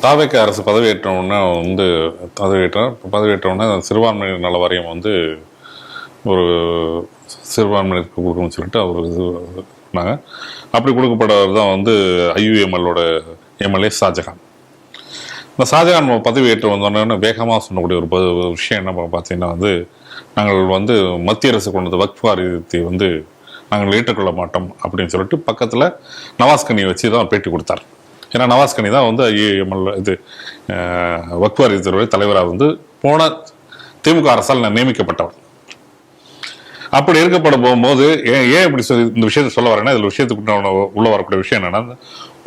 தாவேக அரசு பதவியேற்றவுடனே பதவியேற்றவுடனே சிறுபான்மையினர் நல வாரியம் ஒரு சிறுபான்மையினருக்கு கொடுக்கணும்னு சொல்லிட்டு அவர் இது பண்ணாங்க. அப்படி கொடுக்கப்பட்டவர் தான் ஐயுஎம்எல்லோட எம்எல்ஏ ஷாஜகான். இந்த ஷாஜகான் பதவி ஏற்று வந்தோடனே வேகமாக சொன்னக்கூடிய ஒரு விஷயம் என்ன பார்த்தீங்கன்னா நாங்கள் மத்திய அரசு கொண்டு வந்த வக்ஃப் வாரியத்தை நாங்கள் ஏற்றுக்கொள்ள மாட்டோம் அப்படின்னு சொல்லிட்டு பக்கத்தில் நவாஸ் கனியை வச்சு தான் பேட்டி கொடுத்தார். ஏன்னா நவாஸ் கனி தான் ஐயுஎம்எல் வக்ஃப் வாரியத்தினுடைய தலைவராக போன திமுக அரசால் நியமிக்கப்பட்டவர். அப்படி இருக்கப்பட போகும்போது ஏன் இப்படி இந்த விஷயத்தை சொல்ல வரேன்னா, இதில் விஷயத்துக்கு உள்ள வரக்கூடிய விஷயம் என்னன்னா,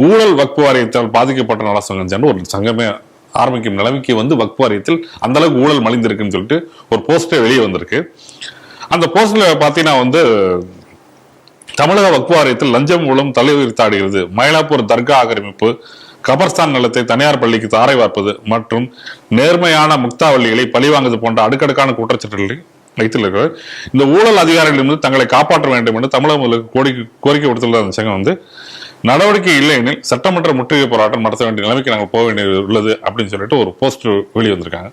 ஊழல் வக்ஃப் வாரியத்தால் பாதிக்கப்பட்ட நல சங்கம் ஒரு சங்கமே ஆரம்பிக்கும் நிலைமைக்கு வக்ஃப் வாரியத்தில் அந்த அளவுக்கு ஊழல் மலிந்திருக்குன்னு சொல்லிட்டு ஒரு போஸ்டே வெளியே வந்திருக்கு. அந்த போஸ்ட்ல பாத்தீங்கன்னா தமிழக வக்ஃப் வாரியத்தில் லஞ்சம் மூலம் தலைவிரித்தாடுகிறது, மயிலாப்பூர் தர்கா ஆக்கிரமிப்பு, கபர்ஸ்தான் நிலத்தை தனியார் பள்ளிக்கு தாரை வார்ப்பது மற்றும் நேர்மையான முக்தாவள்ளிகளை பழிவாங்குவது போன்ற அடுக்கடுக்கான குற்றச்சாட்டுகளை வைத்திருக்கிறார். இந்த ஊழல் அதிகாரிகளிலிருந்து தங்களை காப்பாற்ற வேண்டும் என்று தமிழக முதலுக்கு கோரிக்கை விடுத்துள்ள அந்த சங்கம் நடவடிக்கை இல்லை எனில் சட்டமன்ற முற்றுகை போராட்டம் நடத்த வேண்டிய நிலைமைக்கு நாங்கள் போக வேண்டியது உள்ளது அப்படின்னு சொல்லிட்டு ஒரு போஸ்டர் வெளியே வந்திருக்காங்க.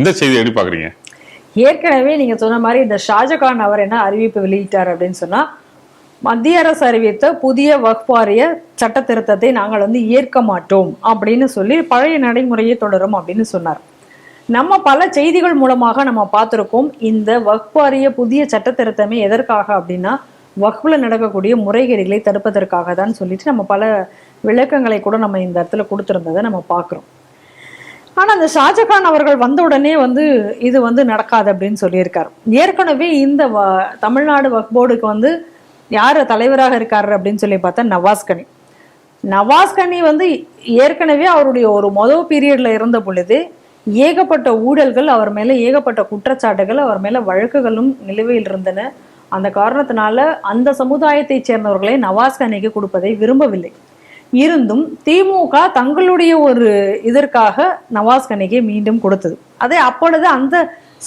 இந்த செய்தி எப்படி பாக்குறீங்க? ஏற்கனவே நீங்க சொன்ன மாதிரி இந்த ஷாஜகான் அவர் என்ன அறிவிப்பு வெளியிட்டார் அப்படின்னு சொன்னா, மத்திய அரசு அறிவித்த புதிய வக்ஃப் வாரிய சட்ட திருத்தத்தை நாங்கள் ஏற்க மாட்டோம் அப்படின்னு சொல்லி பழைய நடைமுறையை தொடரும் அப்படின்னு சொன்னார். நம்ம பல செய்திகள் மூலமாக நம்ம பார்த்துருக்கோம். இந்த வக்ஃப் வாரிய புதிய சட்ட திருத்தமே எதற்காக அப்படின்னா, வக்ஃப்ல நடக்கக்கூடிய முறைகேடுகளை தடுப்பதற்காக தான் சொல்லிட்டு நம்ம பல விளக்கங்களை கூட நம்ம இந்த இடத்துல கொடுத்துருந்ததை நம்ம பார்க்குறோம். ஆனால் அந்த ஷாஜகான் அவர்கள் வந்த உடனே இது நடக்காது அப்படின்னு சொல்லியிருக்காரு. ஏற்கனவே இந்த தமிழ்நாடு வக்ஃப் போர்டுக்கு யார் தலைவராக இருக்காரு அப்படின்னு சொல்லி பார்த்தா நவாஸ் கனி ஏற்கனவே அவருடைய ஒரு மொதல் பீரியட்ல இருந்த பொழுது ஏகப்பட்ட ஊழல்கள் அவர் மேல, ஏகப்பட்ட குற்றச்சாட்டுகள் அவர் மேல, வழக்குகளும் நிலுவையில் இருந்தன. அந்த காரணத்தினால அந்த சமுதாயத்தை சேர்ந்தவர்களை நவாஸ் கனிக்கு கொடுப்பதை விரும்பவில்லை. இருந்தும் திமுக தங்களுடைய ஒரு இதற்காக நவாஸ் கனிக்கு மீண்டும் கொடுத்தது. அதே அப்பொழுது அந்த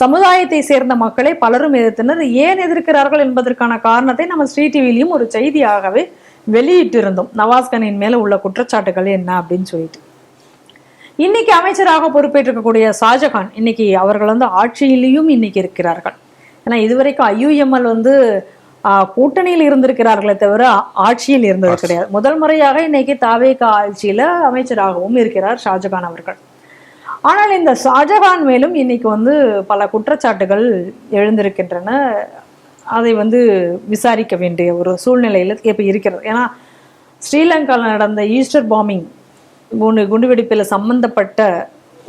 சமுதாயத்தை சேர்ந்த மக்களை பலரும் எதிர்த்தனர். ஏன் எதிர்க்கிறார்கள் என்பதற்கான காரணத்தை நம்ம ஸ்ரீ டிவிலையும் ஒரு செய்தியாகவே வெளியிட்டு இருந்தோம். நவாஸ் கனியின் மேல உள்ள குற்றச்சாட்டுகள் என்ன அப்படின்னு சொல்லிட்டு. இன்னைக்கு அமைச்சராக பொறுப்பேற்றிருக்கக்கூடிய ஷாஜகான் இன்னைக்கு அவர்கள் ஆட்சியிலையும் இன்னைக்கு இருக்கிறார்கள். ஏன்னா இதுவரைக்கும் ஐயுஎம்எல் கூட்டணியில் இருந்திருக்கிறார்களே தவிர ஆட்சியில் இருந்தது கிடையாது. முதல் முறையாக இன்னைக்கு தாவேகா ஆட்சியில அமைச்சராகவும் இருக்கிறார் ஷாஜகான் அவர்கள். ஆனால் இந்த ஷாஜகான் மேலும் இன்னைக்கு பல குற்றச்சாட்டுகள் எழுந்திருக்கின்றன. அதை விசாரிக்க வேண்டிய ஒரு சூழ்நிலையில இப்ப இருக்கிறது. ஏன்னா ஸ்ரீலங்காவில் நடந்த ஈஸ்டர் பாம்பிங் குண்டுவெடிப்பில் சம்பந்தப்பட்ட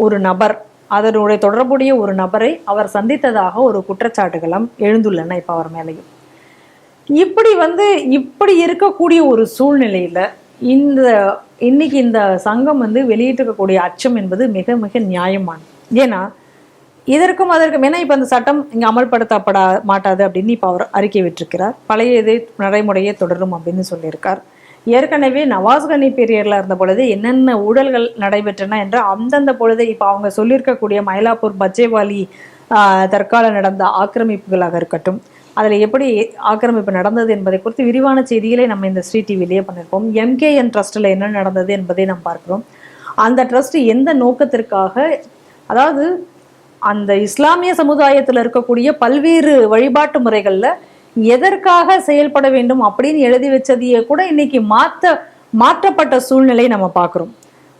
ஒரு நபர், அதனுடைய தொடர்புடைய ஒரு நபரை அவர் சந்தித்ததாக ஒரு குற்றச்சாட்டுகளும் எழுந்துள்ளன இப்ப அவர் மேலையும். இப்படி இருக்கக்கூடிய ஒரு சூழ்நிலையில இன்னைக்கு இந்த சங்கம் வெளியிட்டிருக்கக்கூடிய அச்சம் என்பது மிக மிக நியாயமானது. ஏன்னா இதற்கும் அதற்கும் ஏன்னா இப்ப அந்த சட்டம் இங்க அமல்படுத்தப்பட மாட்டாது அப்படின்னு இப்ப அவர் அறிக்கை விட்டிருக்கிறார். பழைய இதே நடைமுறையே தொடரும் அப்படின்னு சொல்லியிருக்கார். ஏற்கனவே நவாஸ் கனி பீரியட்ல இருந்த பொழுது என்னென்ன ஊழல்கள் நடைபெற்றன என்று அந்தந்த பொழுது இப்ப அவங்க சொல்லியிருக்கக்கூடிய மயிலாப்பூர் பச்சேவாலி தற்கால நடந்த ஆக்கிரமிப்புகளாக இருக்கட்டும், அதுல எப்படி ஆக்கிரமிப்பு நடந்தது என்பதை குறித்து விரிவான செய்திகளை நம்ம இந்த ஸ்ரீ டிவிலேயே பண்ணியிருப்போம். MKN ட்ரஸ்ட்ல என்ன நடந்தது என்பதை நாம் பார்க்கிறோம். அந்த ட்ரஸ்ட் எந்த நோக்கத்திற்காக, அதாவது அந்த இஸ்லாமிய சமுதாயத்தில் இருக்கக்கூடிய பல்வேறு வழிபாட்டு முறைகள்ல எதற்காக செயல்பட வேண்டும் அப்படின்னு எழுதி வச்சதையே கூட இன்னைக்கு மாற்றப்பட்ட சூழ்நிலை நம்ம பார்க்கிறோம்.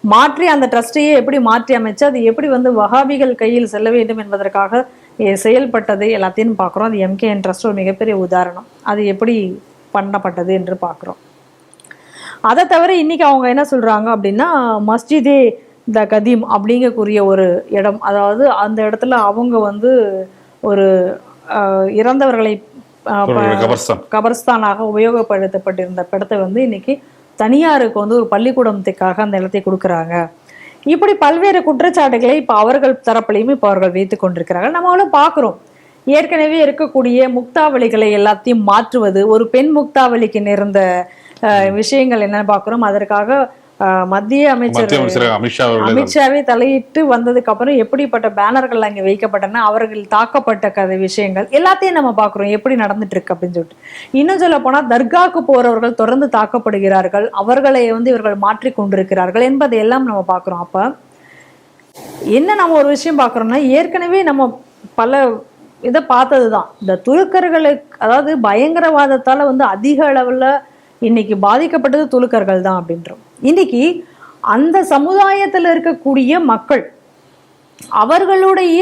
மாற்றி அந்த ட்ரஸ்டையே எப்படி மாற்றி அமைச்சு அது எப்படி வஹாபிகள் கையில் செல்ல வேண்டும் என்பதற்காக செயல்பட்டது எல்லாத்தையும் பார்க்குறோம். அது MKN ட்ரஸ்ட் ஒரு மிகப்பெரிய உதாரணம். அது எப்படி பண்ணப்பட்டது என்று பார்க்குறோம். அதை தவிர இன்னைக்கு அவங்க என்ன சொல்றாங்க அப்படின்னா, மஸ்ஜிதே த கதீம் அப்படிங்கக்கூடிய ஒரு இடம், அதாவது அந்த இடத்துல அவங்க ஒரு இறந்தவர்களை கபர்ஸ்தானாக உபயோகப்படுத்தப்பட்டிருந்த இடத்தை இன்னைக்கு தனியாருக்கு ஒரு பள்ளிக்கூடத்துக்காக அந்த இடத்தை கொடுக்குறாங்க. இப்படி பல்வேறு குற்றச்சாட்டுகளை இப்ப அவர்கள் தரப்பிலையும் இப்ப அவர்கள் வைத்துக் கொண்டிருக்கிறார்கள். நம்மளும் பார்க்கிறோம். ஏற்கனவே இருக்கக்கூடிய முக்தாவளிகளை எல்லாத்தையும் மாற்றுவது, ஒரு பெண் முக்தாவளிக்கு நேர்ந்த விஷயங்கள் என்ன பார்க்கிறோம். அதற்காக மத்திய அமைச்சர் அமித்ஷாவே தலையிட்டு வந்ததுக்கு அப்புறம் எப்படிப்பட்ட பேனர்கள் அங்கே வைக்கப்பட்டன, அவர்கள் தாக்கப்பட்ட விஷயங்கள் எல்லாத்தையும் நம்ம பார்க்கிறோம் எப்படி நடந்துட்டு இருக்கு அப்படின்னு சொல்லிட்டு. இன்னும் சொல்ல போனா தர்காவுக்கு போறவர்கள் தொடர்ந்து தாக்கப்படுகிறார்கள், அவர்களை இவர்கள் மாற்றி கொண்டிருக்கிறார்கள் என்பதையெல்லாம் நம்ம பார்க்கிறோம். அப்ப என்ன நம்ம ஒரு விஷயம் பார்க்குறோம்னா, ஏற்கனவே நம்ம பல இதை பார்த்தது தான். இந்த துலுக்கர்களுக்கு, அதாவது பயங்கரவாதத்தால் வந்து அதிக அளவில் இன்னைக்கு பாதிக்கப்பட்டது துலுக்கர்கள் தான் அப்படின்றோம். இன்னைக்கு அந்த சமுதாயத்தில் இருக்கக்கூடிய மக்கள் அவர்களுடைய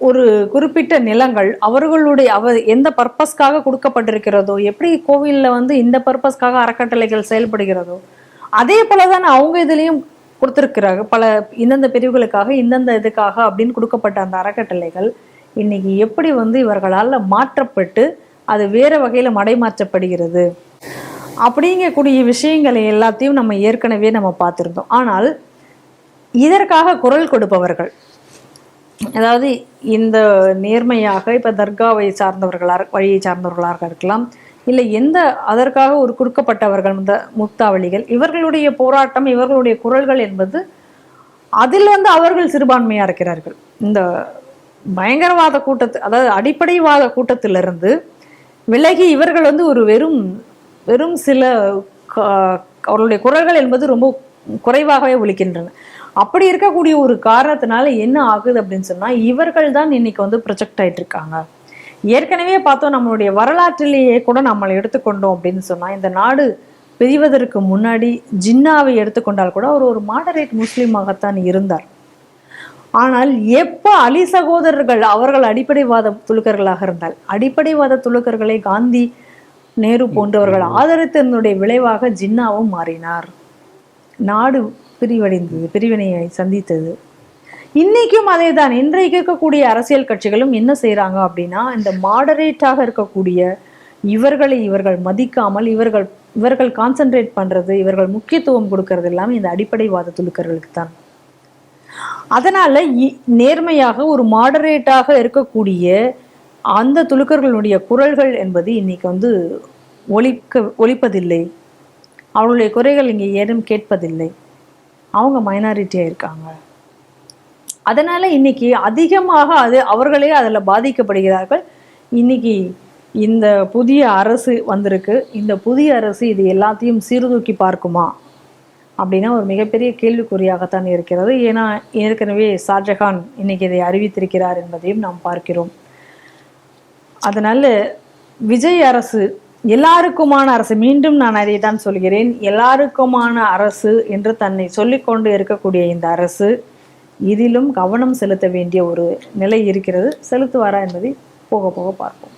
ஒரு குறிப்பிட்ட நிலங்கள் அவர்களுடைய எந்த பர்பஸ்க்காக கொடுக்கப்பட்டிருக்கிறதோ, எப்படி கோவிலில் வந்து இந்த பர்பஸ்க்காக அறக்கட்டளைகள் செயல்படுகிறதோ, அதே போல தானே அவங்க இதுலேயும் கொடுத்துருக்குறாங்க. பல இந்தந்த பிரிவுகளுக்காக இந்தந்த இதுக்காக அப்படின்னு கொடுக்கப்பட்ட அந்த அறக்கட்டளைகள் இன்னைக்கு எப்படி வந்து இவர்களால் மாற்றப்பட்டு அது வேற வகையில் மடைமாற்றப்படுகிறது அப்படிங்கக்கூடிய விஷயங்களை எல்லாத்தையும் நம்ம ஏற்கனவே நம்ம பார்த்துருந்தோம். ஆனால் இதற்காக குரல் கொடுப்பவர்கள், அதாவது இந்த நேர்மையாக இப்போ தர்காவை சார்ந்தவர்களாக, வழியை சார்ந்தவர்களாக இருக்கலாம், இல்லை எந்த அதற்காக ஒரு கொடுக்கப்பட்டவர்கள், இந்த முக்தாவளிகள், இவர்களுடைய போராட்டம், இவர்களுடைய குரல்கள் என்பது அதில் வந்து அவர்கள் சிறுபான்மையாக இருக்கிறார்கள். இந்த பயங்கரவாத அதாவது அடிப்படைவாத கூட்டத்திலிருந்து விலகி இவர்கள் வந்து ஒரு வெறும் சில அவர்களுடைய குரல்கள் என்பது ரொம்ப குறைவாகவே ஒலிக்கின்றன. அப்படி இருக்கக்கூடிய ஒரு காரணத்தினால என்ன ஆகுது அப்படின்னு சொன்னால், இவர்கள் தான் இன்னைக்கு வந்து ப்ரொஜெக்ட் ஆகிட்டு இருக்காங்க. ஏற்கனவே பார்த்தோம், நம்மளுடைய வரலாற்றிலேயே கூட நம்மளை எடுத்துக்கொண்டோம் அப்படின்னு சொன்னால், இந்த நாடு பிரிவதற்கு முன்னாடி ஜின்னாவை எடுத்துக்கொண்டால் கூட அவர் ஒரு மாடரேட் முஸ்லீமாகத்தான் இருந்தார். ஆனால் எப்போ அலி சகோதரர்கள் அவர்கள் அடிப்படைவாத துலுக்கர்களாக இருந்தால், அடிப்படைவாத துலுக்கர்களை காந்தி, நேரு போன்றவர்கள் ஆதரித்ததனுடைய விளைவாக ஜின்னாவும் மாறினார். நாடு பிரிவடைந்தது, பிரிவினையை சந்தித்தது. இன்னைக்கும் அதே தான். இன்றைக்கு இருக்கக்கூடிய அரசியல் கட்சிகளும் என்ன செய்யறாங்க அப்படின்னா, இந்த மாடரேட்டாக இருக்கக்கூடிய இவர்கள் மதிக்காமல் இவர்கள் கான்சென்ட்ரேட் பண்றது, இவர்கள் முக்கியத்துவம் கொடுக்கறது எல்லாமே இந்த அடிப்படைவாத துலுக்கர்களுக்கு தான். அதனால நேர்மையாக ஒரு மாடரேட்டாக இருக்கக்கூடிய அந்த துலுக்கர்களுடைய குரல்கள் என்பது இன்னைக்கு வந்து ஒலிப்பதில்லை. அவர்களுடைய குறைகள் இங்கே ஏதும் கேட்பதில்லை. அவங்க மைனாரிட்டியாக இருக்காங்க. அதனால இன்னைக்கு அதிகமாக அவர்களே அதில் பாதிக்கப்படுகிறார்கள். இன்னைக்கு இந்த புதிய அரசு வந்திருக்கு. இந்த புதிய அரசு இது எல்லாத்தையும் சீர்தூக்கி பார்க்குமா அப்படின்னா ஒரு மிகப்பெரிய கேள்விக்குறியாகத்தான் இருக்கிறது. ஏன்னா ஏற்கனவே ஷாஜகான் இன்னைக்கு இதை அறிவித்திருக்கிறார் என்பதையும் நாம் பார்க்கிறோம். அதனால விஜய் அரசு எல்லாருக்குமான அரசு, மீண்டும் நான் அதை தான் சொல்கிறேன், எல்லாருக்குமான அரசு என்று தன்னை சொல்லிக்கொண்டு இருக்கக்கூடிய இந்த அரசு இதிலும் கவனம் செலுத்த வேண்டிய ஒரு நிலை இருக்கிறது. செலுத்துவாரா என்பதை போக போக பார்ப்போம்.